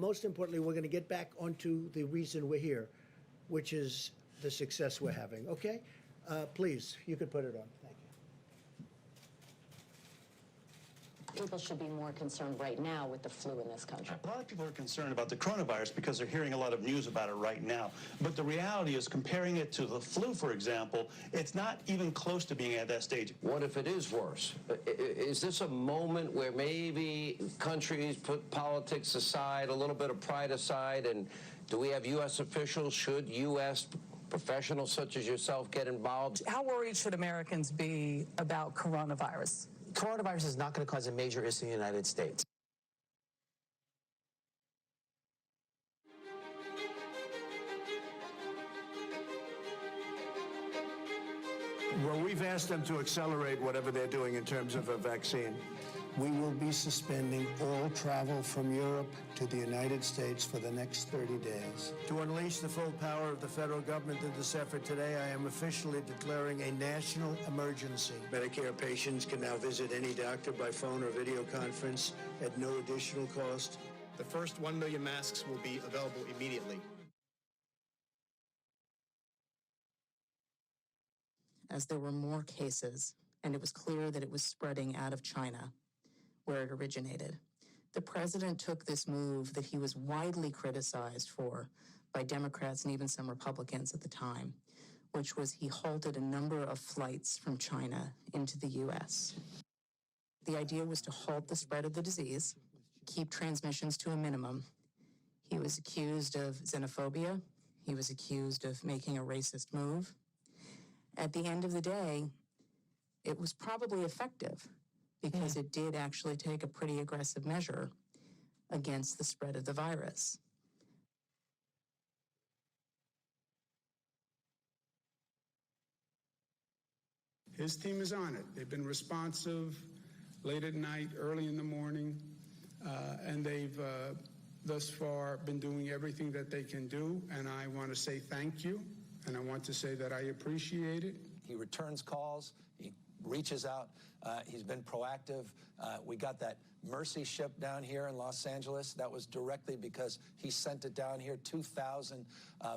most importantly, we're going to get back onto the reason we're here, which is the success we're having. Okay? Please, you could put it on. Thank you. People should be more concerned right now with the flu in this country. A lot of people are concerned about the coronavirus because they're hearing a lot of news about it right now. But the reality is, comparing it to the flu, for example, it's not even close to being at that stage. What if it is worse? Is this a moment where maybe countries put politics aside, a little bit of pride aside, and do we have U.S. officials, should U.S. professionals such as yourself get involved? How worried should Americans be about coronavirus? Coronavirus is not going to cause a major issue in the United States. Well, we've asked them to accelerate whatever they're doing in terms of a vaccine. We will be suspending all travel from Europe to the United States for the next 30 days. To unleash the full power of the federal government in this effort today, I am officially declaring a national emergency. Medicare patients can now visit any doctor by phone or video conference at no additional cost. The first 1 million masks will be available immediately. As there were more cases, and it was clear that it was spreading out of China, where it originated, the president took this move that he was widely criticized for by Democrats and even some Republicans at the time, which was he halted a number of flights from China into the U.S. The idea was to halt the spread of the disease, keep transmissions to a minimum. He was accused of xenophobia. He was accused of making a racist move. At the end of the day, it was probably effective because it did actually take a pretty aggressive measure against the spread of the virus. His team is on it. They've been responsive late at night, early in the morning, and they've thus far been doing everything that they can do, and I want to say thank you, and I want to say that I appreciate it. He returns calls. He reaches out. He's been proactive. We got that Mercy ship down here in Los Angeles. That was directly because he sent it down here. 2,000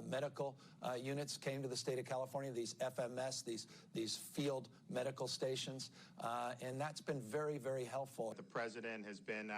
medical units came to the state of California, these FMS, these field medical stations, and that's been very, very helpful. The president has been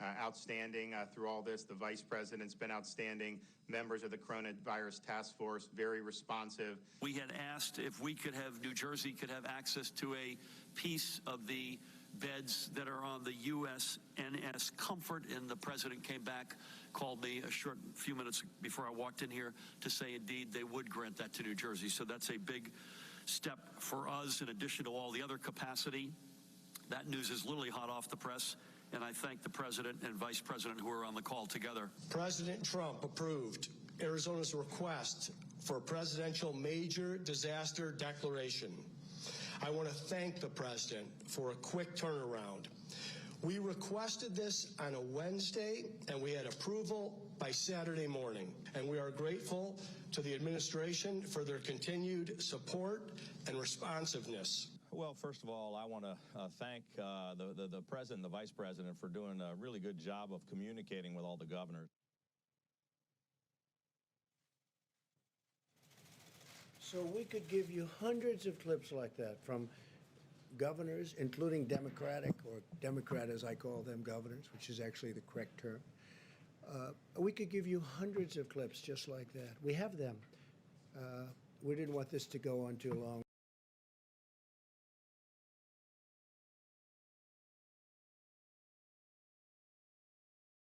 outstanding through all this. The vice president's been outstanding. Members of the coronavirus task force, very responsive. We had asked if we could have, New Jersey could have access to a piece of the beds that are on the USNS Comfort, and the president came back, called me a short few minutes before I walked in here to say indeed they would grant that to New Jersey. So that's a big step for us in addition to all the other capacity. That news is literally hot off the press. And I thank the president and vice president who are on the call together. President Trump approved Arizona's request for a presidential major disaster declaration. I want to thank the president for a quick turnaround. We requested this on a Wednesday, and we had approval by Saturday morning. And we are grateful to the administration for their continued support and responsiveness. Well, first of all, I want to thank the president and the vice president for doing a really good job of communicating with all the governors. So we could give you hundreds of clips like that from governors, including Democratic, or Democrat as I call them, governors, which is actually the correct term. We could give you hundreds of clips just like that. We have them. We didn't want this to go on too long.